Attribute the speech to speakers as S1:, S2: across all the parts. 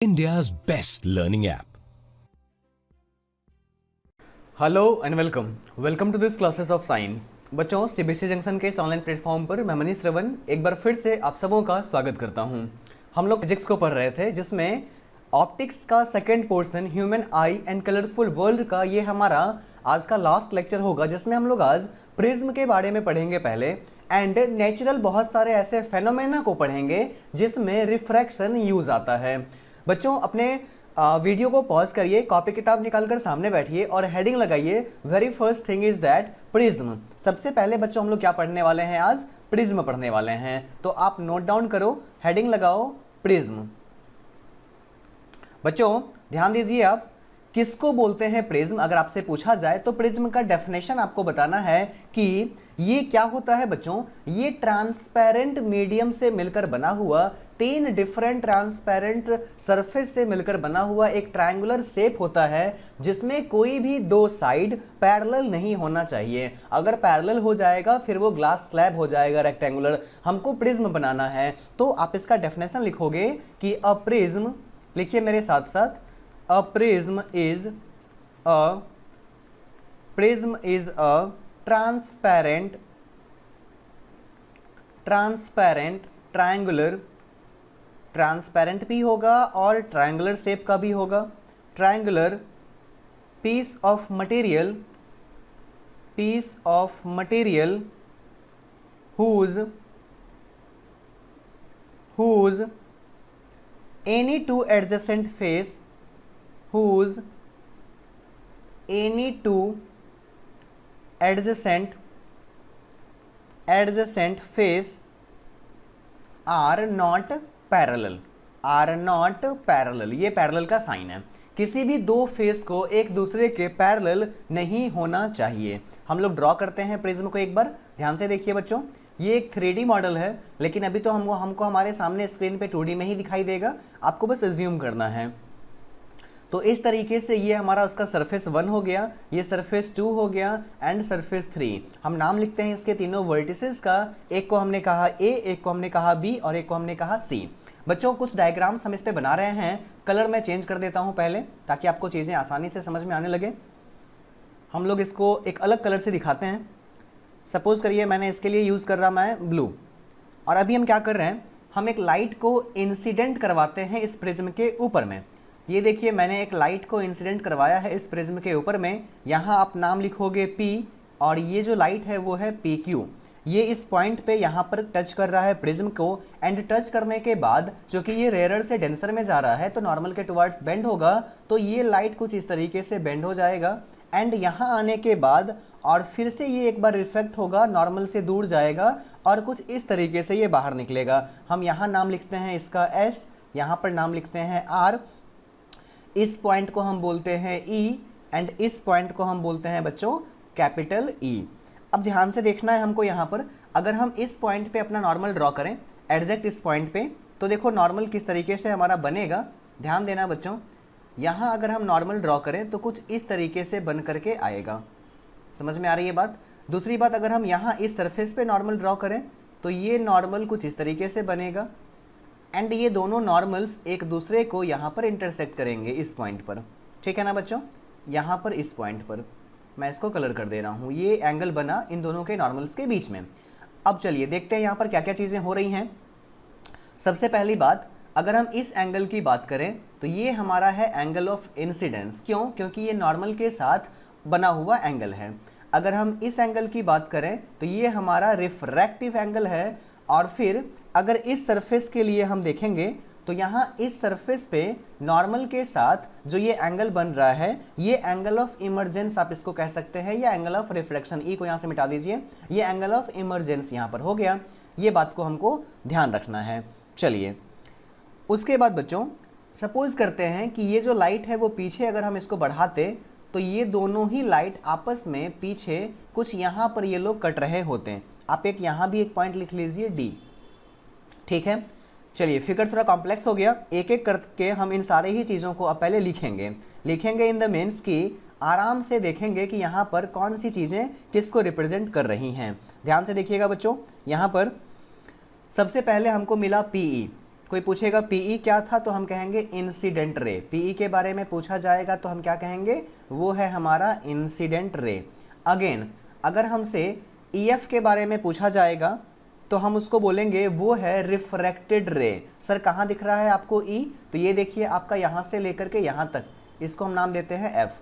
S1: India's best learning app.
S2: Hello and welcome to this classes of science. बच्चों, CBSE Junction के इस online platform पर मैं मनीष श्रवण एक बार फिर से आप सबों का स्वागत करता हूं। हम लोग फिजिक्स को पढ़ रहे थे, जिसमें ऑप्टिक्स का second portion human I and colourful world का ये हमारा आज का लास्ट लेक्चर होगा, जिसमें हम लोग आज प्रिज्म के बारे में पढ़ेंगे पहले, एंड नेचुरल बहुत सारे ऐसे फेनोमेना को पढ़ेंगे जिसमें रिफ्रैक्शन यूज आता है। बच्चों, अपने वीडियो को पॉज करिए, कॉपी किताब निकालकर सामने बैठिए और हेडिंग लगाइए, very first thing is that prism. सबसे पहले बच्चों हम लोग क्या पढ़ने वाले हैं? आज प्रिज्म पढ़ने वाले हैं। तो आप नोट डाउन करो, हेडिंग लगाओ प्रिज्म। बच्चों ध्यान दीजिए, आप किसको बोलते हैं प्रिज्म? अगर आपसे पूछा जाए तो प्रिज्म का डेफिनेशन आपको बताना है कि ये क्या होता है। बच्चों, ये ट्रांसपेरेंट मीडियम से मिलकर बना हुआ, तीन डिफरेंट ट्रांसपेरेंट सरफेस से मिलकर बना हुआ एक ट्रायंगुलर शेप होता है, जिसमें कोई भी दो साइड पैरेलल नहीं होना चाहिए। अगर पैरेलल हो जाएगा फिर वो ग्लास स्लैब हो जाएगा रेक्टेंगुलर। हमको प्रिज्म बनाना है, तो आप इसका डेफिनेशन लिखोगे कि अ प्रिज्म, लिखिए मेरे साथ साथ, a prism is a transparent triangular, transparent भी होगा और ट्रायंगुलर शेप का भी होगा, triangular piece of material whose any two adjacent face whose any two adjacent face are not parallel, ये पैरेलल का साइन है। किसी भी दो फेस को एक दूसरे के पैरेलल नहीं होना चाहिए। हम लोग ड्रॉ करते हैं प्रिज्म को, एक बार ध्यान से देखिए बच्चों। ये एक 3D मॉडल है, लेकिन अभी तो हमको हमारे सामने स्क्रीन पे 2D में ही दिखाई देगा, आपको बस एज्यूम करना है। तो इस तरीके से ये हमारा उसका सरफेस 1 हो गया, ये सरफेस 2 हो गया एंड सरफेस 3। हम नाम लिखते हैं इसके तीनों वर्टिसेस का, एक को हमने कहा ए, एक को हमने कहा बी और एक को हमने कहा सी। बच्चों कुछ डायग्राम्स हम इस पे बना रहे हैं, कलर मैं चेंज कर देता हूं पहले, ताकि आपको चीज़ें आसानी से समझ में आने लगे। हम लोग इसको एक अलग कलर से दिखाते हैं। सपोज करिए मैंने इसके लिए यूज़ कर रहा मैं ब्लू, और अभी हम क्या कर रहे हैं, हम एक लाइट को इंसिडेंट करवाते हैं इस प्रिज्म के ऊपर में। ये देखिए, मैंने एक लाइट को इंसिडेंट करवाया है इस प्रिज्म के ऊपर में। यहाँ आप नाम लिखोगे P, और ये जो लाइट है वो है PQ। ये इस पॉइंट पे यहाँ पर टच कर रहा है प्रिज्म को, एंड टच करने के बाद चूंकि ये रेयर से डेंसर में जा रहा है तो नॉर्मल के टुवर्ड्स बेंड होगा, तो ये लाइट कुछ इस तरीके से बेंड हो जाएगा, एंड यहाँ आने के बाद और फिर से ये एक बार रिफ्लेक्ट होगा, नॉर्मल से दूर जाएगा और कुछ इस तरीके से ये बाहर निकलेगा। हम यहाँ नाम लिखते हैं इसका S, यहाँ पर नाम लिखते हैं R, इस पॉइंट को हम बोलते हैं E, एंड इस पॉइंट को हम बोलते हैं बच्चों कैपिटल E। अब ध्यान से देखना है हमको, यहाँ पर अगर हम इस पॉइंट पे अपना नॉर्मल ड्रॉ करें, एग्जैक्ट इस पॉइंट पे, तो देखो नॉर्मल किस तरीके से हमारा बनेगा। ध्यान देना बच्चों, यहाँ अगर हम नॉर्मल ड्रॉ करें तो कुछ इस तरीके से बन करके आएगा। समझ में आ रही है बात? दूसरी बात, अगर हम यहाँ इस सरफेस पे नॉर्मल ड्रॉ करें तो ये नॉर्मल कुछ इस तरीके से बनेगा, एंड ये दोनों नॉर्मल्स एक दूसरे को यहाँ पर इंटरसेक्ट करेंगे इस पॉइंट पर। ठीक है ना बच्चों? यहाँ पर इस पॉइंट पर मैं इसको कलर कर दे रहा हूँ, ये एंगल बना इन दोनों के नॉर्मल्स के बीच में। अब चलिए देखते हैं यहाँ पर क्या क्या चीज़ें हो रही हैं। सबसे पहली बात, अगर हम इस एंगल की बात करें तो ये हमारा है एंगल ऑफ इंसिडेंस। क्यों? क्योंकि ये नॉर्मल के साथ बना हुआ एंगल है। अगर हम इस एंगल की बात करें तो ये हमारा रिफ्रैक्टिव एंगल है। और फिर अगर इस सरफेस के लिए हम देखेंगे तो यहाँ इस सरफेस पे नॉर्मल के साथ जो ये एंगल बन रहा है, ये एंगल ऑफ इमरजेंस आप इसको कह सकते हैं, या एंगल ऑफ रिफ्लेक्शन। ई को यहाँ से मिटा दीजिए, ये एंगल ऑफ इमरजेंस यहाँ पर हो गया। ये बात को हमको ध्यान रखना है। चलिए उसके बाद बच्चों, सपोज करते हैं कि ये जो लाइट है वो पीछे अगर हम इसको बढ़ाते तो ये दोनों ही लाइट आपस में पीछे कुछ यहाँ पर ये लोग कट रहे होते हैं। आप एक यहाँ भी एक पॉइंट लिख लीजिए D। ठीक है, चलिए फिगर थोड़ा कॉम्प्लेक्स हो गया, एक एक करके हम इन सारे ही चीज़ों को अब पहले लिखेंगे इन द मीन्स की आराम से देखेंगे कि यहाँ पर कौन सी चीज़ें किसको रिप्रेजेंट कर रही हैं। ध्यान से देखिएगा बच्चों, यहाँ पर सबसे पहले हमको मिला PE, कोई पूछेगा पीई क्या था तो हम कहेंगे इंसिडेंट रे। पीई के बारे में पूछा जाएगा तो हम क्या कहेंगे, वो है हमारा इंसिडेंट रे। अगेन अगर हमसे ईएफ के बारे में पूछा जाएगा तो हम उसको बोलेंगे वो है रिफ्रैक्टेड रे। सर कहाँ दिख रहा है आपको ई, तो ये देखिए आपका यहाँ से लेकर के यहाँ तक, इसको हम नाम देते हैं एफ।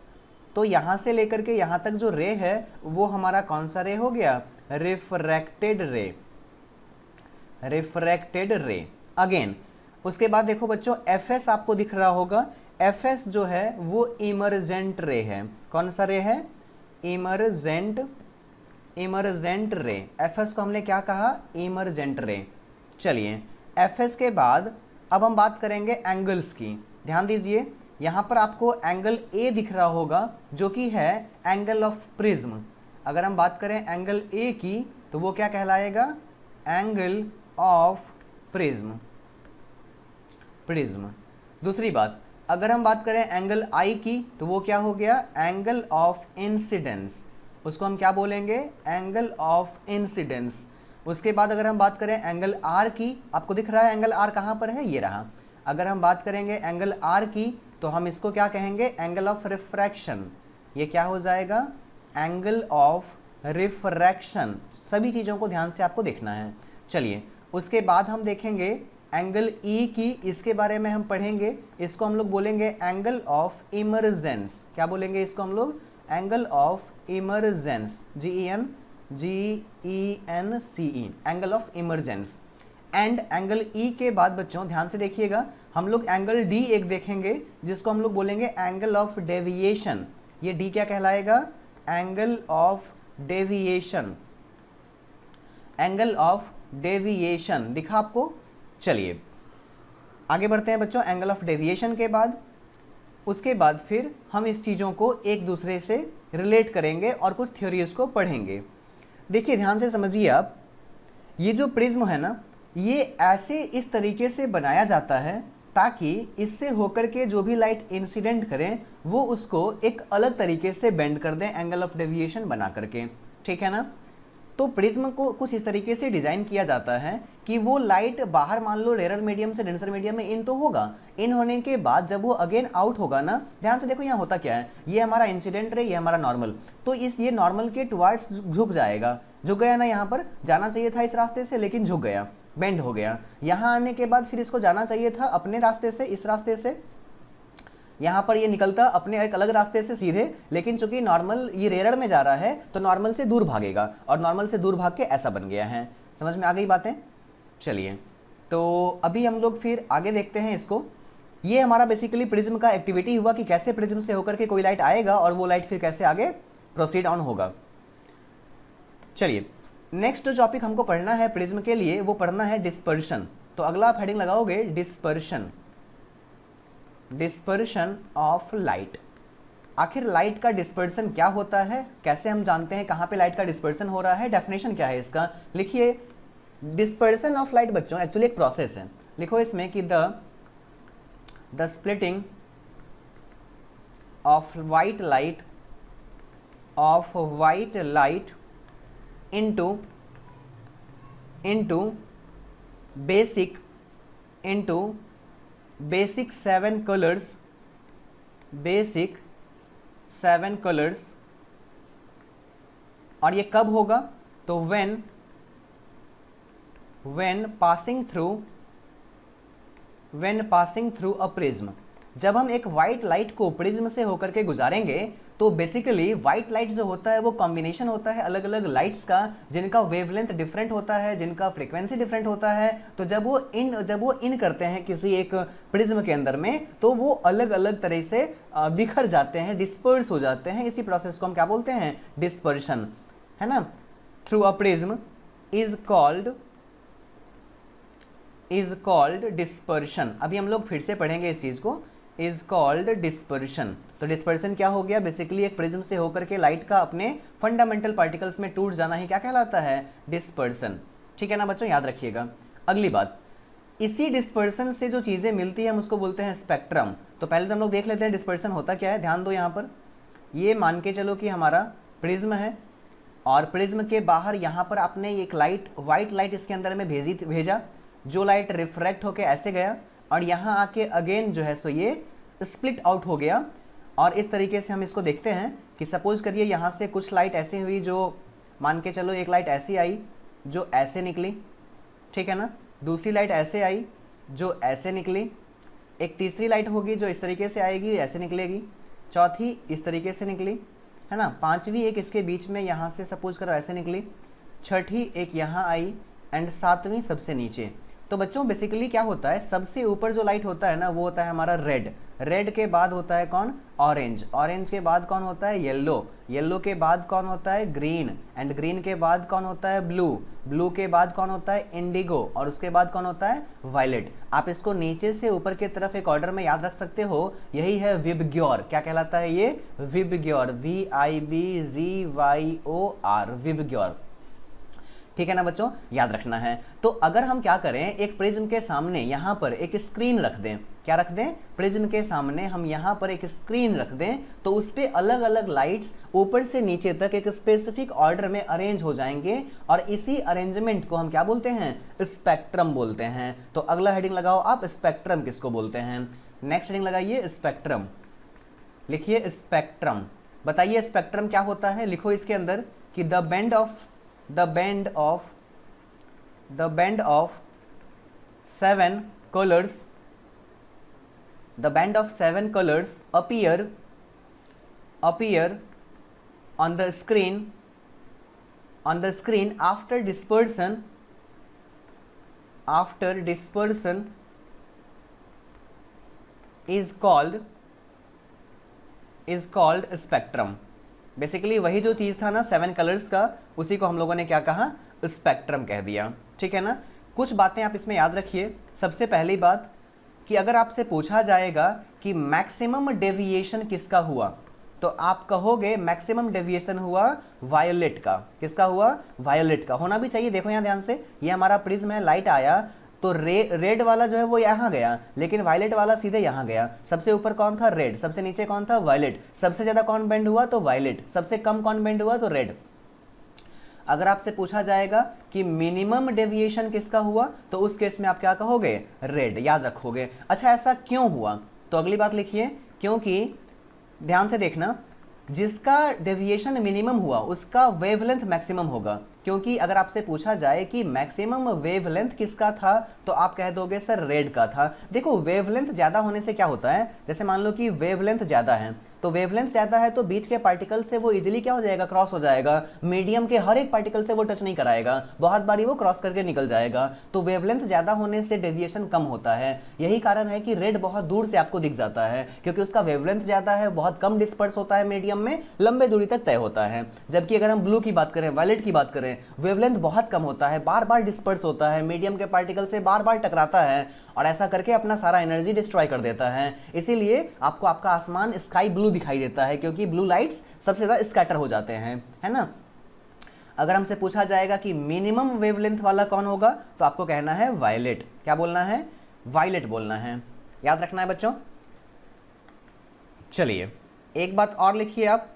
S2: तो यहाँ से लेकर के यहाँ तक जो रे है वो हमारा कौन सा रे हो गया, रिफ्रैक्टेड रे, रिफ्रैक्टेड रे। अगेन उसके बाद देखो बच्चों एफ एस आपको दिख रहा होगा, एफ एस जो है वो इमरजेंट रे है। कौन सा रे है, emergent, emergent ray. F S को हमने क्या कहा, इमरजेंट रे। चलिए एफ एस के बाद अब हम बात करेंगे एंगल्स की। ध्यान दीजिए यहाँ पर आपको एंगल ए दिख रहा होगा जो कि है एंगल ऑफ प्रिज्म। अगर हम बात करें एंगल ए की तो वो क्या कहलाएगा, एंगल ऑफ प्रिज्म, प्रिज्म। दूसरी बात अगर हम बात करें एंगल आई की तो वो क्या हो गया, एंगल ऑफ इंसिडेंस। उसको हम क्या बोलेंगे, एंगल ऑफ इंसिडेंस। उसके बाद अगर हम बात करें एंगल आर की, आपको दिख रहा है एंगल आर कहाँ पर है, ये रहा। अगर हम बात करेंगे एंगल आर की तो हम इसको क्या कहेंगे, एंगल ऑफ रिफ्रैक्शन। ये क्या हो जाएगा, एंगल ऑफ रिफ्रैक्शन। सभी चीज़ों को ध्यान से आपको देखना है। चलिए उसके बाद हम देखेंगे एंगल ई की, इसके बारे में हम पढ़ेंगे। इसको हम लोग बोलेंगे एंगल ऑफ इमरजेंस। क्या बोलेंगे इसको हम लोग, angle of emergence, GENCE, angle of emergence. And angle E के बाद बच्चों ध्यान से देखिएगा, हम लोग एंगल डी एक देखेंगे जिसको हम लोग बोलेंगे एंगल ऑफ डेविएशन। ये डी क्या कहलाएगा, angle of deviation, angle of deviation. दिखा आपको। चलिए आगे बढ़ते हैं बच्चों। एंगल ऑफ डेविएशन के बाद उसके बाद फिर हम इस चीज़ों को एक दूसरे से रिलेट करेंगे और कुछ थ्योरीज को पढ़ेंगे। देखिए ध्यान से समझिए आप, ये जो प्रिज्म है ना, ये ऐसे इस तरीके से बनाया जाता है ताकि इससे होकर के जो भी लाइट इंसिडेंट करें वो उसको एक अलग तरीके से बेंड कर दें, एंगल ऑफ डेविएशन बना करके। ठीक है ना। तो प्रिज्म को कुछ इस तरीके से डिज़ाइन किया जाता है कि वो लाइट बाहर मान लो रेयर मीडियम से डेंसर मीडियम में इन तो होगा, इन होने के बाद जब वो अगेन आउट होगा ना, ध्यान से देखो यहाँ होता क्या है, ये हमारा इंसिडेंट रे, ये हमारा नॉर्मल। तो इस ये नॉर्मल के टुवर्ड्स झुक जाएगा, झुक गया ना, यहाँ पर जाना चाहिए था इस रास्ते से लेकिन झुक गया, बेंड हो गया। यहाँ आने के बाद फिर इसको जाना चाहिए था अपने रास्ते से, इस रास्ते से, यहाँ पर ये निकलता अपने एक अलग रास्ते से सीधे, लेकिन चूंकि नॉर्मल ये रेयर में जा रहा है तो नॉर्मल से दूर भागेगा और नॉर्मल से दूर भाग के ऐसा बन गया है। समझ में आ गई बातें। चलिए तो अभी हम लोग फिर आगे देखते हैं इसको। ये हमारा बेसिकली प्रिज्म का एक्टिविटी हुआ कि कैसे प्रिज्म से होकर के कोई लाइट आएगा और वो लाइट फिर कैसे आगे प्रोसीड ऑन होगा। चलिए नेक्स्ट जो टॉपिक हमको पढ़ना है प्रिज्म के लिए वो पढ़ना है डिस्पर्शन। तो अगला आप हेडिंग लगाओगे डिस्पर्शन, डिस्पर्शन ऑफ लाइट। आखिर लाइट का डिस्पर्सन क्या होता है, कैसे हम जानते हैं कहाँ पे लाइट का डिस्पर्सन हो रहा है, डेफिनेशन क्या है इसका। लिखिए डिस्पर्सन ऑफ लाइट बच्चों एक्चुअली एक प्रोसेस है। लिखो इसमें कि the splitting of white light into basic 7 colors। और ये कब होगा, तो when passing through a prism। जब हम एक वाइट लाइट को प्रिज्म से होकर के गुजारेंगे तो बेसिकली वाइट लाइट जो होता है वो कॉम्बिनेशन होता है अलग अलग लाइट्स का, जिनका वेवलेंथ डिफरेंट होता है, जिनका फ्रीक्वेंसी डिफरेंट होता है। तो जब वो इन करते हैं किसी एक प्रिज्म के अंदर में तो वो अलग अलग तरह से बिखर जाते हैं, डिस्पर्स हो जाते हैं। इसी प्रोसेस को हम क्या बोलते हैं, डिस्पर्शन, है ना। Through a prism is called dispersion. अभी हम लोग फिर से पढ़ेंगे इस चीज को, इज कॉल्ड डिस्पर्शन। तो डिस्पर्शन क्या हो गया, बेसिकली एक प्रिज्म से होकर के लाइट का अपने फंडामेंटल पार्टिकल्स में टूट जाना ही क्या कहलाता है, डिस्पर्शन। ठीक है ना बच्चों, याद रखिएगा। अगली बात, इसी डिस्पर्शन से जो चीज़ें मिलती है हम उसको बोलते हैं स्पेक्ट्रम। तो पहले तो हम लोग देख लेते हैं डिस्पर्शन होता क्या है। ध्यान दो यहाँ पर, ये मान के चलो कि हमारा प्रिज्म है और प्रिज्म के बाहर यहाँ पर आपने एक लाइट, वाइट लाइट इसके अंदर में भेजा। जो लाइट रिफ्रैक्ट होके ऐसे गया और यहाँ आके अगेन जो है सो ये स्प्लिट आउट हो गया। और इस तरीके से हम इसको देखते हैं कि सपोज करिए यहाँ से कुछ लाइट ऐसी हुई जो मान के चलो एक लाइट ऐसी आई जो ऐसे निकली, ठीक है ना, दूसरी लाइट ऐसे आई जो ऐसे निकली, एक तीसरी लाइट होगी जो इस तरीके से आएगी ऐसे निकलेगी, चौथी इस तरीके से निकली, है ना, पांचवी एक इसके बीच में यहाँ से सपोज करो ऐसे निकली, छठी एक यहाँ आई एंड सातवीं सबसे नीचे। तो बच्चों बेसिकली क्या होता है, सबसे ऊपर जो लाइट होता है ना वो होता है हमारा रेड, रेड के बाद होता है कौन, ऑरेंज, ऑरेंज के बाद कौन होता है येलो, येलो के बाद कौन होता है ग्रीन, एंड ग्रीन के बाद कौन होता है ब्लू, ब्लू के बाद कौन होता है इंडिगो, और उसके बाद कौन होता है वायलेट। आप इसको नीचे से ऊपर की तरफ एक ऑर्डर में याद रख सकते हो, यही है विबग्योर। क्या कहलाता है ये, विबग्योर, VIBGYOR, विबग्योर, ठीक है ना बच्चों, याद रखना है। तो अगर हम क्या करें, एक प्रिज्म के सामने यहाँ पर एक स्क्रीन रख दें, क्या रख दें, प्रिज्म के सामने हम यहाँ पर एक स्क्रीन रख दें, तो उस पर अलग अलग लाइट्स ऊपर से नीचे तक एक स्पेसिफिक ऑर्डर में अरेंज हो जाएंगे और इसी अरेंजमेंट को हम क्या बोलते हैं, स्पेक्ट्रम बोलते हैं। तो अगला हेडिंग लगाओ आप, स्पेक्ट्रम किसको बोलते हैं। नेक्स्ट हेडिंग लगाइए स्पेक्ट्रम, लिखिए स्पेक्ट्रम। बताइए स्पेक्ट्रम क्या होता है, लिखो इसके अंदर कि the band of 7 colors appear on the screen after dispersion is called spectrum। Basically वही जो चीज़ था ना 7 कलर्स का, उसी को हम लोगों ने क्या कहा, स्पेक्ट्रम कह दिया, ठीक है ना। कुछ बातें आप इसमें याद रखिए। सबसे पहली बात कि अगर आपसे पूछा जाएगा कि मैक्सिमम डेविएशन किसका हुआ, तो आप कहोगे मैक्सिमम डेविएशन हुआ वायलेट का। किसका हुआ, वायलेट का। होना भी चाहिए। देखो यहाँ ध्यान से, ये हमारा प्रिज्म है, लाइट आया तो रेड वाला जो है वो यहाँ गया, लेकिन वायलेट वाला सीधे यहाँ गया। सबसे ऊपर कौन था, रेड, सबसे नीचे कौन था, वायलेट। सबसे ज़्यादा कौन बेंड हुआ, तो वायलेट। सबसे कम कौन बेंड हुआ, तो रेड। अगर आपसे पूछा जाएगा कि मिनिमम डेविएशन किसका हुआ, तो उस केस में आप क्या कहोगे, रेड, याद रखोगे। अच्छा ऐसा क्यों हुआ, तो अगली बात लिखिए, क्योंकि ध्यान से देखना, जिसका डेविएशन मिनिमम हुआ उसका वेवलेंथ मैक्सिमम होगा। क्योंकि अगर आपसे पूछा जाए कि मैक्सिमम वेवलेंथ किसका था, तो आप कह दोगे सर रेड का था। देखो वेवलेंथ ज़्यादा होने से क्या होता है, जैसे मान लो कि वेवलेंथ ज़्यादा है, तो वेवलेंथ ज़्यादा है तो बीच के पार्टिकल से वो इजीली क्या हो जाएगा, क्रॉस हो जाएगा। मीडियम के हर एक पार्टिकल से वो टच नहीं कराएगा, बहुत बारी वो क्रॉस करके निकल जाएगा। तो वेवलेंथ ज़्यादा होने से डेविएशन कम होता है। यही कारण है कि रेड बहुत दूर से आपको दिख जाता है, क्योंकि उसका वेवलेंथ ज़्यादा है, बहुत कम डिस्पर्स होता है, मीडियम में लंबे दूरी तक तय होता है। जबकि अगर हम ब्लू की बात करें, वायलेट की बात करें, वेवलेंथ बहुत कम होता है, बार बार डिस्पर्स होता है, मीडियम के पार्टिकल से बार बार टकराता है और ऐसा करके अपना सारा एनर्जी डिस्ट्रॉय कर देता है। इसीलिए आपको आपका आसमान स्काई ब्लू दिखाई देता है, क्योंकि ब्लू लाइट्स सबसे ज़्यादा स्कैटर हो जाते हैं, है ना। अगर हमसे पूछा जाएगा कि मिनिमम वेवलेंथ वाला कौन होगा, तो आपको कहना है वायलेट। क्या बोलना है, वायलेट बोलना है, याद रखना है बच्चों। चलिए एक बात और लिखिए आप,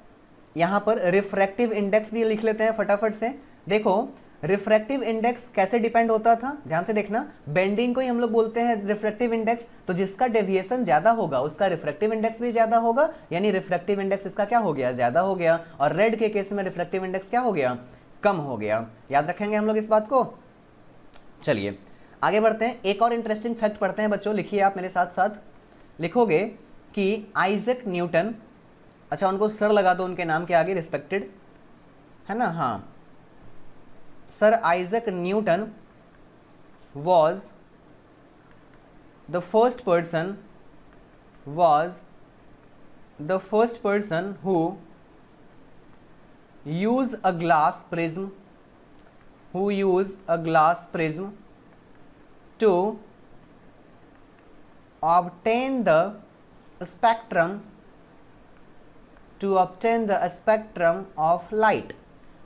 S2: यहां पर रिफ्रैक्टिव इंडेक्स भी लिख लेते हैं फटाफट से। देखो रिफ्रैक्टिव इंडेक्स कैसे डिपेंड होता था, ध्यान से देखना, बेंडिंग को ही हम लोग बोलते हैं रिफ्रैक्टिव इंडेक्स। तो जिसका डेविएशन ज्यादा होगा उसका रिफ्रैक्टिव इंडेक्स भी ज्यादा होगा, यानी रिफ्रैक्टिव इंडेक्स इसका क्या हो गया, ज्यादा हो गया। और रेड के केस में रिफ्रैक्टिव इंडेक्स क्या हो गया, कम हो गया। याद रखेंगे हम लोग इस बात को। चलिए आगे बढ़ते हैं, एक और इंटरेस्टिंग फैक्ट पढ़ते हैं बच्चों। लिखिए आप मेरे साथ साथ, लिखोगे कि आइजैक न्यूटन, अच्छा उनको सर लगा दो उनके नाम के आगे, रिस्पेक्टेड, है ना, हाँ, Sir Isaac Newton was the first person who used a glass prism to obtain the spectrum of light।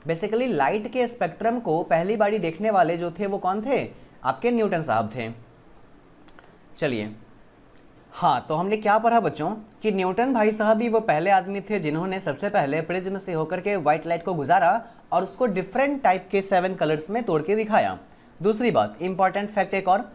S2: Basically light के स्पेक्ट्रम को पहली बारी देखने वाले जो थे वो कौन थे, आपके न्यूटन साहब थे। चलिए हाँ, तो हमने क्या पढ़ा बच्चों कि न्यूटन भाई साहब ही वो पहले आदमी थे जिन्होंने सबसे पहले प्रिज्म से होकर के व्हाइट लाइट को गुजारा और उसको डिफरेंट टाइप के 7 कलर्स में तोड़ के दिखाया। दूसरी बात, इंपॉर्टेंट फैक्ट एक और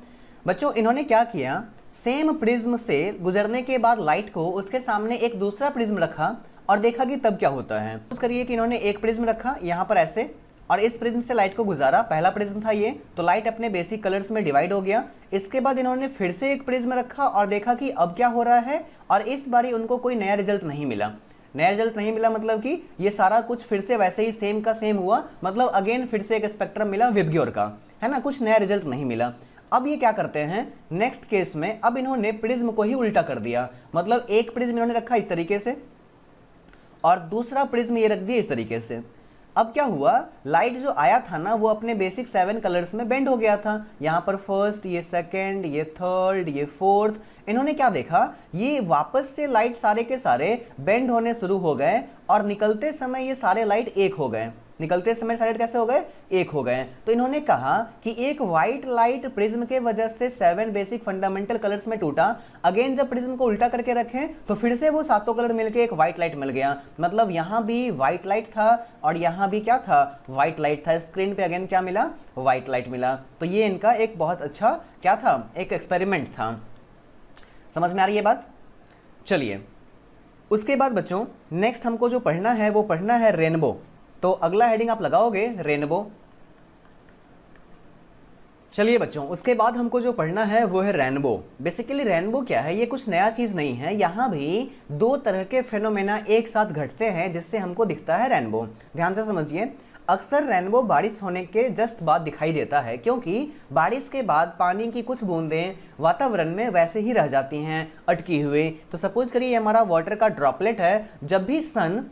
S2: बच्चों, इन्होंने क्या किया, सेम प्रिज्म से गुजरने के बाद लाइट को उसके सामने एक दूसरा प्रिज्म रखा और देखा कि तब क्या होता है। सपोज करिए कि इन्होंने एक प्रिज्म रखा यहाँ पर ऐसे, और इस प्रिज्म से लाइट को गुजारा, पहला प्रिज्म था ये, तो लाइट अपने बेसिक कलर्स में डिवाइड हो गया। इसके बाद इन्होंने फिर से एक प्रिज्म रखा और देखा कि अब क्या हो रहा है, और इस बारी उनको कोई नया रिजल्ट नहीं मिला। नया रिजल्ट नहीं मिला मतलब कि ये सारा कुछ फिर से वैसे ही सेम का सेम हुआ, मतलब अगेन फिर से एक स्पेक्ट्रम मिला विबग्योर का, है ना, कुछ नया रिजल्ट नहीं मिला। अब ये क्या करते हैं नेक्स्ट केस में, अब इन्होंने प्रिज्म को ही उल्टा कर दिया, मतलब एक प्रिज्म इन्होंने रखा इस तरीके से और दूसरा प्रिज्म ये रख दिया इस तरीके से। अब क्या हुआ, लाइट जो आया था ना वो अपने बेसिक 7 कलर्स में बेंड हो गया था। यहाँ पर फर्स्ट, ये सेकंड, ये थर्ड, ये फोर्थ, इन्होंने क्या देखा, ये वापस से लाइट सारे के सारे बेंड होने शुरू हो गए और निकलते समय ये सारे लाइट एक हो गए। निकलते समय सारे कैसे हो गए, एक हो गए। तो इन्होंने कहा कि एक व्हाइट लाइट प्रिज्म के वजह से 7 बेसिक फंडामेंटल कलर्स में टूटा, अगेन जब प्रिज्म को उल्टा करके रखें तो फिर से वो सातों कलर मिलके एक व्हाइट लाइट मिल गया। मतलब यहाँ भी व्हाइट लाइट था और यहाँ भी क्या था, व्हाइट लाइट था। स्क्रीन पे अगेन क्या मिला, व्हाइट लाइट मिला। तो ये इनका एक बहुत अच्छा क्या था, एक एक्सपेरिमेंट था। समझ में आ रही है बात? चलिए उसके बाद बच्चों नेक्स्ट हमको जो पढ़ना है वो पढ़ना है रेनबो। तो अगला हेडिंग आप लगाओगे रेनबो। चलिए बच्चों उसके बाद हमको जो पढ़ना है वो है रेनबो। बेसिकली रेनबो क्या है, ये कुछ नया चीज नहीं है, यहाँ भी 2 तरह के फेनोमेना एक साथ घटते हैं जिससे हमको दिखता है रेनबो। ध्यान से समझिए, अक्सर रेनबो बारिश होने के जस्ट बाद दिखाई देता है, क्योंकि बारिश के बाद पानी की कुछ बूंदें वातावरण में वैसे ही रह जाती हैं अटकी हुई। तो सपोज करिए हमारा वाटर का ड्रॉपलेट है, जब भी सन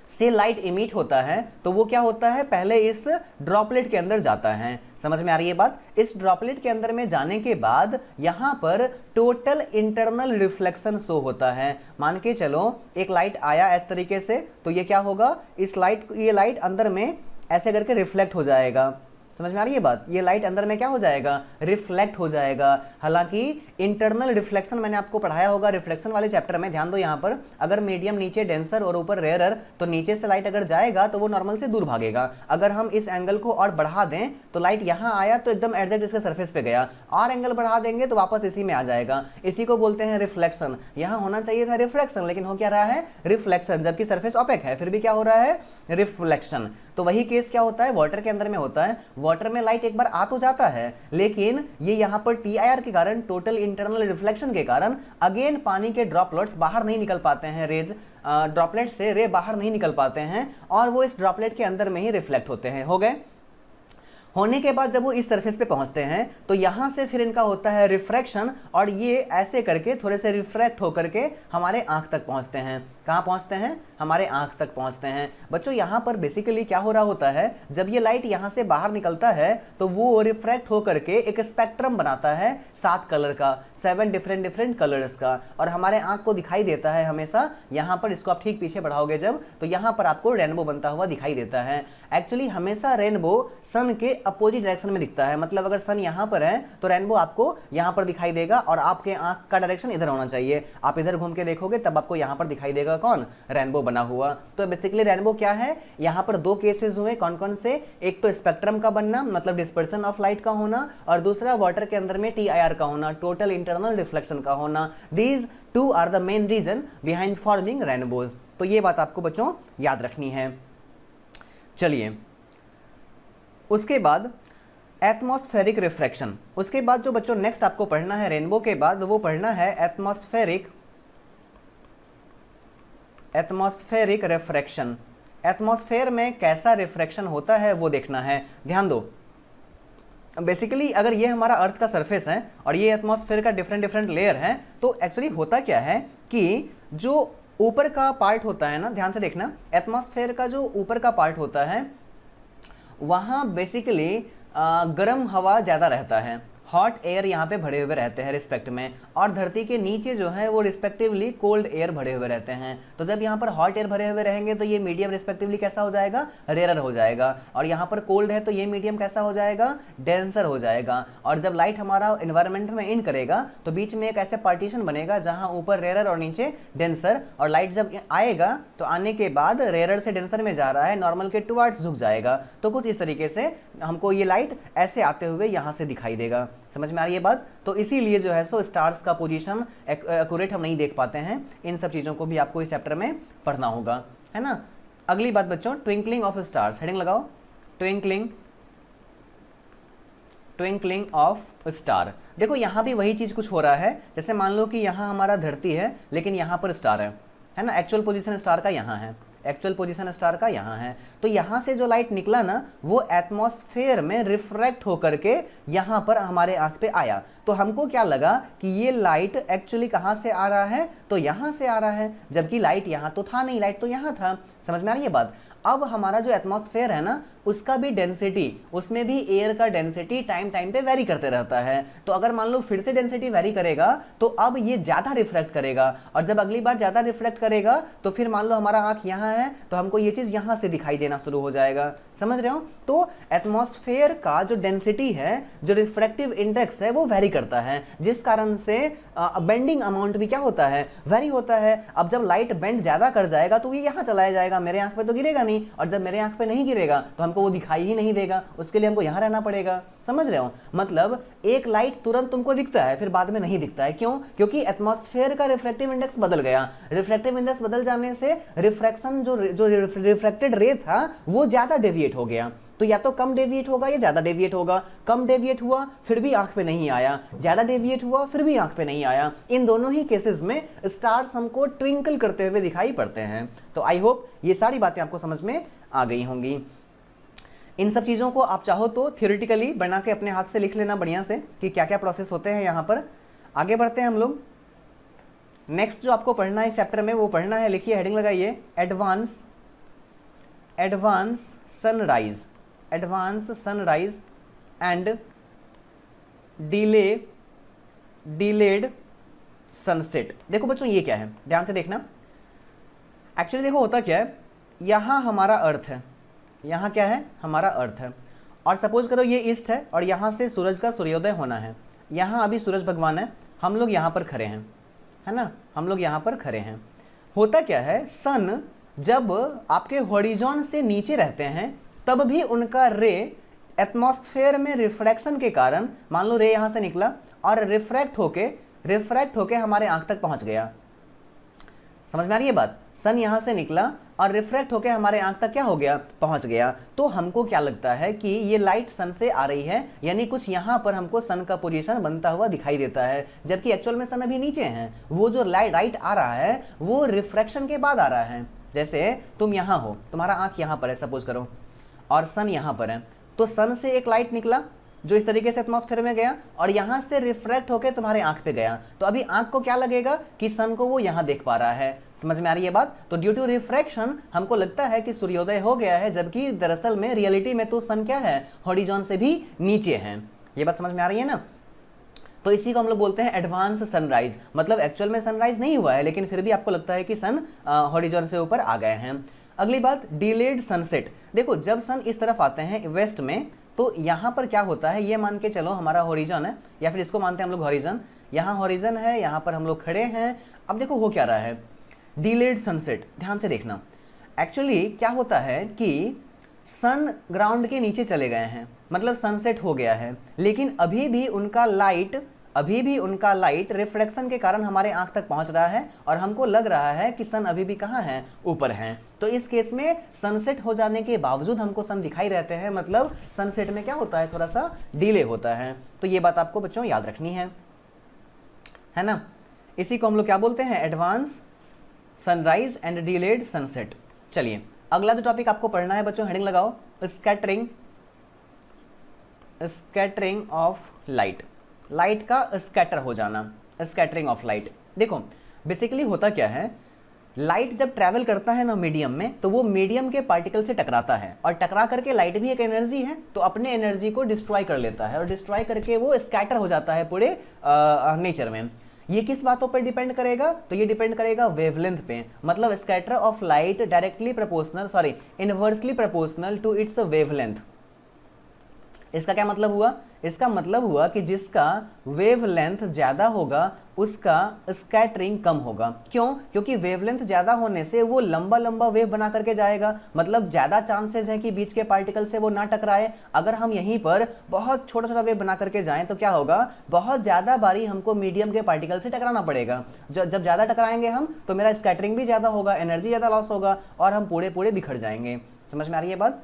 S2: से लाइट इमिट होता है तो वो क्या होता है, पहले इस ड्रॉपलेट के अंदर जाता है। समझ में आ रही है बात? इस ड्रॉपलेट के अंदर में जाने के बाद यहाँ पर टोटल इंटरनल रिफ्लेक्शन शो होता है। मान के चलो एक लाइट आया इस तरीके से, तो ये क्या होगा, इस लाइट, ये लाइट अंदर में ऐसे करके रिफ्लेक्ट हो जाएगा। समझ में आ रही है बात? ये लाइट अंदर में क्या हो जाएगा, रिफ्लेक्ट हो जाएगा। हालांकि इंटरनल रिफ्लेक्शन मैंने आपको पढ़ाया होगा रिफ्लेक्शन वाले चैप्टर में। ध्यान दो यहाँ पर, अगर मीडियम नीचे डेंसर और ऊपर रेयरर, तो नीचे से लाइट अगर जाएगा तो वो नॉर्मल से दूर भागेगा। अगर हम इस एंगल को और बढ़ा दें तो लाइट यहाँ आया तो एकदम एग्जैक्ट इसके सरफेस पे गया, और एंगल बढ़ा देंगे तो वापस इसी में आ जाएगा। इसी को बोलते हैं रिफ्लेक्शन। यहाँ होना चाहिए था रिफ्लेक्शन, लेकिन हो क्या रहा है, रिफ्लेक्शन, जबकि सरफेस ओपेक है फिर भी क्या हो रहा है, रिफ्लेक्शन। तो वही केस क्या होता है, वाटर के अंदर में होता है। वाटर में लाइट एक बार आ तो जाता है, लेकिन ये यहाँ पर TIR के कारण, टोटल इंटरनल रिफ्लेक्शन के कारण अगेन पानी के ड्रॉपलेट्स बाहर नहीं निकल पाते हैं, रेज ड्रॉपलेट से रे बाहर नहीं निकल पाते हैं और वो इस ड्रॉपलेट के अंदर में ही रिफ्लेक्ट होते हैं। हो गए? होने के बाद जब वो इस सरफेस पे पहुंचते हैं तो यहां से फिर इनका होता है रिफ्रैक्शन, और ये ऐसे करके थोड़े से रिफ्रैक्ट होकर के हमारे आंख तक पहुंचते हैं। कहां पहुंचते हैं, हमारे आंख तक पहुंचते हैं। बच्चों यहां पर बेसिकली क्या हो रहा होता है, जब ये लाइट यहां से बाहर निकलता है तो वो रिफ्रैक्ट होकर के एक स्पेक्ट्रम बनाता है 7 कलर का, 7 डिफरेंट कलर्स का, और हमारे आंख को दिखाई देता है हमेशा यहाँ पर। इसको आप ठीक पीछे बढ़ाओगे जब, तो यहाँ पर आपको रेनबो बनता हुआ दिखाई देता है। एक्चुअली हमेशा रेनबो सन के अपोजिट डायरेक्शन में दिखता है, मतलब अगर सन यहाँ पर है तो रेनबो आपको यहाँ पर दिखाई देगा और आपके आंख का डायरेक्शन इधर होना चाहिए। आप इधर घूम के देखोगे तब आपको यहाँ पर दिखाई देगा कौन, रेनबो बना हुआ। तो बेसिकली रेनबो क्या है, यहाँ पर 2 केसेस हुए, कौन कौन से, एक तो स्पेक्ट्रम का बनना मतलब डिस्पर्सन ऑफ लाइट का होना, और दूसरा वाटर के अंदर में TIR का होना, टोटल इंटरनल रिफ्लेक्शन का होना। These 2 are the main reason behind forming rainbows. तो ये बात आपको बच्चों याद रखनी है। चलिए उसके बाद एटमॉस्फेरिक रिफ्रैक्शन। उसके बाद जो बच्चों नेक्स्ट आपको पढ़ना है रेनबो के बाद, वो पढ़ना है एटमॉस्फेरिक रिफ्रैक्शन। एटमॉस्फेयर में कैसा रिफ्रैक्शन होता है वो देखना है। ध्यान दो, बेसिकली अगर ये हमारा अर्थ का सरफेस है और ये एटमॉस्फेयर का डिफरेंट लेयर है, तो एक्चुअली होता क्या है कि जो ऊपर का पार्ट होता है ना, ध्यान से देखना, एटमॉस्फेयर का जो ऊपर का पार्ट होता है वहाँ बेसिकली गर्म हवा ज़्यादा रहता है, हॉट एयर यहाँ पे भरे हुए रहते हैं रिस्पेक्ट में, और धरती के नीचे जो है वो रिस्पेक्टिवली कोल्ड एयर भरे हुए रहते हैं। तो जब यहाँ पर हॉट एयर भरे हुए रहेंगे तो ये मीडियम रिस्पेक्टिवली कैसा हो जाएगा, रेयर हो जाएगा, और यहाँ पर कोल्ड है तो ये मीडियम कैसा हो जाएगा, डेंसर हो जाएगा। और जब लाइट हमारा एनवायरनमेंट में इन करेगा तो बीच में एक ऐसे पार्टीशन बनेगा जहाँ ऊपर रेयर और नीचे डेंसर, और लाइट जब आएगा तो आने के बाद रेयर से डेंसर में जा रहा है, नॉर्मल के टुवर्ड्स झुक जाएगा। तो कुछ इस तरीके से हमको ये लाइट ऐसे आते हुए यहाँ से दिखाई देगा। समझ में आ रही है बात? तो इसीलिए जो है सो स्टार्स का पोजीशन एक्यूरेट हम नहीं देख पाते हैं। इन सब चीज़ों को भी आपको इस चैप्टर में पढ़ना होगा, है ना। अगली बात बच्चों, ट्विंकलिंग ऑफ स्टार्स, हेडिंग लगाओ, ट्विंकलिंग ऑफ स्टार। देखो यहाँ भी वही चीज़ कुछ हो रहा है, जैसे मान लो कि यहाँ हमारा धरती है लेकिन यहाँ पर स्टार है ना। एक्चुअल पोजीशन स्टार का यहाँ है, एक्चुअल पोजीशन स्टार का यहाँ है। तो यहाँ से जो लाइट निकला ना वो एटमॉस्फेयर में रिफ्रैक्ट होकर के यहाँ पर हमारे आँख पे आया। तो हमको क्या लगा कि ये लाइट एक्चुअली कहाँ से आ रहा है, तो यहाँ से आ रहा है, जबकि लाइट यहाँ तो था नहीं, लाइट तो यहाँ था। समझ में आ रही है बात? अब हमारा जो एटमॉस्फेयर है ना उसका भी डेंसिटी, उसमें भी एयर का डेंसिटी टाइम टाइम पे वेरी करते रहता है। तो अगर मान लो फिर से डेंसिटी वेरी करेगा तो अब ये ज़्यादा रिफ्लेक्ट करेगा, और जब अगली बार ज़्यादा रिफ्लेक्ट करेगा तो फिर मान लो हमारा आँख यहाँ है तो हमको ये चीज़ यहाँ से दिखाई देना शुरू हो जाएगा। समझ रहे हो? तो एटमॉस्फेयर का जो डेंसिटी है, जो रिफ्रैक्टिव इंडेक्स है, वो वेरी करता है, जिस कारण से बेंडिंग अमाउंट भी क्या होता है, वेरी होता है। अब जब लाइट बेंड ज़्यादा कर जाएगा तो ये यहाँ चलाया जाएगा, मेरे आँख पे तो गिरेगा नहीं, और जब मेरे आँख पे नहीं गिरेगा तो हमको वो दिखाई ही नहीं देगा, उसके लिए हमको यहाँ रहना पड़ेगा। समझ रहे हो? मतलब एक लाइट तुरंत तुमको दिखता है फिर बाद में नहीं दिखता है, क्यों? क्योंकि एटमॉस्फेयर का रिफ्रैक्टिव इंडेक्स बदल गया। रिफ्रैक्टिव इंडेक्स बदल जाने से रिफ्रैक्शन जो रिफ्रैक्टेड रे था वो ज़्यादा डेविएट हो गया। तो या तो कम डेविएट होगा या ज़्यादा डेविएट होगा। कम डेविएट हुआ फिर भी आंख पे नहीं आया, ज़्यादा डेविएट हुआ फिर भी आंख पे नहीं आया। इन दोनों ही केसेस में स्टार्स हमको ट्विंकल करते हुए दिखाई पड़ते हैं। तो आई होप ये सारी बातें आपको समझ में आ गई होंगी। इन सब चीज़ों को आप चाहो तो थियोरेटिकली बना के अपने हाथ से लिख लेना बढ़िया से कि क्या क्या प्रोसेस होते हैं यहाँ पर। आगे बढ़ते हैं हम लोग। नेक्स्ट जो आपको पढ़ना है इस चैप्टर में वो पढ़ना है, लिखिए, हेडिंग लगाइए, advance sunrise and delayed sunset. देखो बच्चों ये क्या है, ध्यान से देखना। एक्चुअली देखो होता क्या है, यहाँ हमारा अर्थ है, यहाँ क्या है, हमारा अर्थ है, और सपोज करो ये ईस्ट है और यहाँ से सूरज का सूर्योदय होना है। यहाँ अभी सूरज भगवान है, हम लोग यहाँ पर खड़े हैं, है ना, हम लोग यहाँ पर खड़े हैं। होता क्या है, सन जब आपके हॉरिजॉन से नीचे रहते हैं तब भी उनका रे एटमॉस्फेयर में रिफ्रैक्शन के कारण, मान लो रे यहाँ से निकला और रिफ्रैक्ट होके हमारे आँख तक पहुँच गया। समझ में आ रही है बात? सन यहाँ से निकला और रिफ्रैक्ट होके हमारे आँख तक क्या हो गया, पहुँच गया। तो हमको क्या लगता है कि ये लाइट सन से आ रही है, यानी कुछ यहाँ पर हमको सन का पोजीशन बनता हुआ दिखाई देता है, जबकि एक्चुअल में सन अभी नीचे है। वो जो लाइट आ रहा है वो रिफ्रैक्शन के बाद आ रहा है। जैसे तुम यहाँ हो, तुम्हारा आँख यहाँ पर है सपोज करो, और सन यहाँ पर है, तो सन से एक लाइट निकला जो इस तरीके से एटमॉस्फेयर में गया और यहाँ से रिफ्रैक्ट होकर तुम्हारे आंख पे गया। तो अभी आंख को क्या लगेगा कि सन को वो यहाँ देख पा रहा है। समझ में आ रही है बात? तो ड्यू टू रिफ्रैक्शन हमको लगता है कि सूर्योदय हो गया है, जबकि दरअसल में रियलिटी में तो सन क्या है, हॉरिजॉन से भी नीचे है। ये बात समझ में आ रही है ना? तो इसी को हम लोग बोलते हैं एडवांस सनराइज। मतलब एक्चुअल में सनराइज नहीं हुआ है लेकिन फिर भी आपको लगता है कि सन हॉरिजॉन से ऊपर आ गए हैं। अगली बात, डिलेड सनसेट। देखो जब सन इस तरफ आते हैं वेस्ट में तो यहाँ पर क्या होता है, ये मान के चलो हमारा हॉरिजॉन है, या फिर इसको मानते हैं हम लोग हॉरिजॉन। यहाँ हॉरिजॉन है, यहाँ पर हम लोग खड़े हैं। अब देखो हो क्या रहा है, डिलेड सनसेट। ध्यान से देखना। एक्चुअली क्या होता है कि सन ग्राउंड के नीचे चले गए हैं, मतलब सनसेट हो गया है, लेकिन अभी भी उनका लाइट रिफ्लेक्शन के कारण हमारे आंख तक पहुंच रहा है और हमको लग रहा है कि सन अभी भी कहाँ है, ऊपर है। तो इस केस में सनसेट हो जाने के बावजूद हमको सन दिखाई रहते हैं, मतलब सनसेट में क्या होता है, थोड़ा सा डिले होता है। तो ये बात आपको बच्चों याद रखनी है ना। इसी को हम लोग क्या बोलते हैं, advance sunrise and delayed sunset. चलिए अगला जो टॉपिक आपको पढ़ना है बच्चों, हेडिंग लगाओ, स्कैटरिंग ऑफ लाइट। लाइट का स्कैटर हो जाना, स्कैटरिंग ऑफ लाइट। देखो बेसिकली होता क्या है, लाइट जब ट्रैवल करता है ना मीडियम में, तो वो मीडियम के पार्टिकल से टकराता है, और टकरा करके लाइट भी एक एनर्जी है, तो अपने एनर्जी को डिस्ट्रॉय कर लेता है, और डिस्ट्रॉय करके वो स्कैटर हो जाता है पूरे नेचर में। ये किस बातों पर डिपेंड करेगा? तो ये डिपेंड करेगा वेवलेंथ पे, मतलब scatter of light directly proportional, sorry inversely proportional to its wavelength. इसका क्या मतलब हुआ? इसका मतलब हुआ कि जिसका वेवलेंथ ज्यादा होगा उसका स्कैटरिंग कम होगा। क्यों? क्योंकि वेवलेंथ ज्यादा होने से वो लंबा लंबा वेव बना करके जाएगा, मतलब ज्यादा चांसेस है कि बीच के पार्टिकल से वो ना टकराए। अगर हम यहीं पर बहुत छोटा छोटा वेव बना करके जाएं तो क्या होगा? बहुत ज्यादा बारी हमको मीडियम के पार्टिकल से टकराना पड़ेगा। जब ज्यादा टकराएंगे हम तो मेरा स्कैटरिंग भी ज्यादा होगा, एनर्जी ज्यादा लॉस होगा, और हम पूरे पूरे बिखर जाएंगे। समझ में आ रही है बात?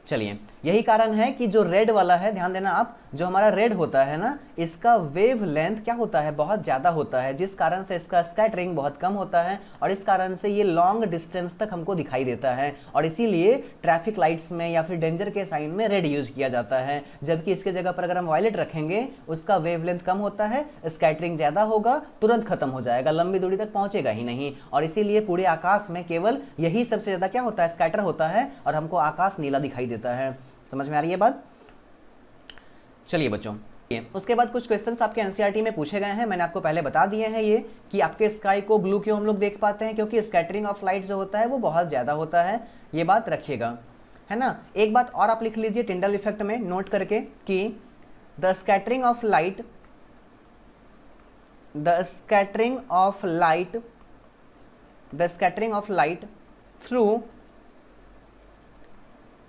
S2: चलिए, यही कारण है कि जो रेड वाला है, ध्यान देना आप, जो हमारा रेड होता है ना, इसका वेव लेंथ क्या होता है? बहुत ज्यादा होता है, जिस कारण से इसका स्कैटरिंग बहुत कम होता है, और इस कारण से ये लॉन्ग डिस्टेंस तक हमको दिखाई देता है, और इसीलिए ट्रैफिक लाइट्स में या फिर डेंजर के साइन में रेड यूज किया जाता है। जबकि इसके जगह पर अगर हम वायलेट रखेंगे, उसका वेव लेंथ कम होता है, स्कैटरिंग ज्यादा होगा, तुरंत खत्म हो जाएगा, लंबी दूरी तक पहुंचेगा ही नहीं, और इसीलिए पूरे आकाश में केवल यही सबसे ज्यादा क्या होता है? स्कैटर होता है, और हमको आकाश नीला दिखाई देता है। समझ में आ रही है बात? चलिए बच्चों, उसके बाद कुछ क्वेश्चंस आपके एनसीईआरटी में पूछे गए हैं, मैंने आपको पहले बता दिए हैं ये कि आपके स्काई को ब्लू क्यों हम लोग देख पाते हैं, क्योंकि स्कैटरिंग ऑफ लाइट जो होता है वो बहुत ज्यादा होता है, ये बात रखिएगा, है ना। एक बात और आप लिख लीजिए टिंडल इफेक्ट में नोट करके कि the scattering of light through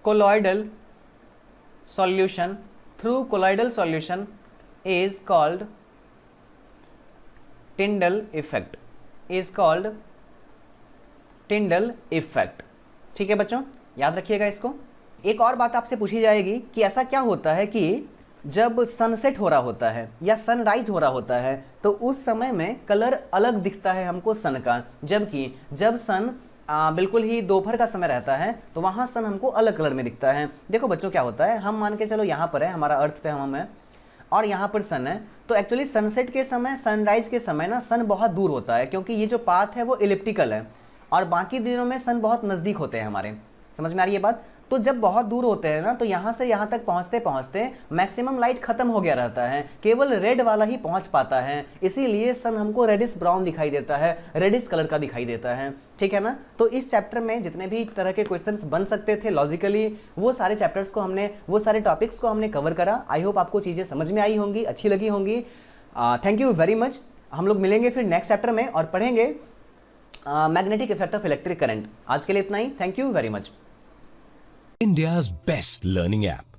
S2: colloidal solution is called Tyndall effect, ठीक है बच्चों, याद रखिएगा इसको। एक और बात आपसे पूछी जाएगी कि ऐसा क्या होता है कि जब सनसेट हो रहा होता है या सनराइज हो रहा होता है तो उस समय में कलर अलग दिखता है हमको सन का, जबकि जब सन बिल्कुल ही दोपहर का समय रहता है तो वहां सन हमको अलग कलर में दिखता है। देखो बच्चों क्या होता है, हम मान के चलो यहाँ पर है, हमारा अर्थ पे हम है, और यहाँ पर सन है, तो एक्चुअली सनसेट के समय, सनराइज के समय ना सन बहुत दूर होता है, क्योंकि ये जो पाथ है वो इलिप्टिकल है, और बाकी दिनों में सन बहुत नजदीक होते हैं हमारे। समझ में आ रही है बात? तो जब बहुत दूर होते हैं ना, तो यहाँ से यहाँ तक पहुँचते पहुँचते मैक्सिमम लाइट खत्म हो गया रहता है, केवल रेड वाला ही पहुँच पाता है, इसीलिए सन हमको रेडिश ब्राउन दिखाई देता है, रेडिश कलर का दिखाई देता है, ठीक है ना। तो इस चैप्टर में जितने भी तरह के क्वेश्चंस बन सकते थे लॉजिकली, वो सारे चैप्टर्स को हमने, वो सारे टॉपिक्स को हमने कवर करा। आई होप आपको चीज़ें समझ में आई होंगी, अच्छी लगी होंगी। Thank you very much. हम लोग मिलेंगे फिर नेक्स्ट चैप्टर में और पढ़ेंगे magnetic effect of electric current. आज के लिए इतना ही, thank you very much.
S1: India's best learning app.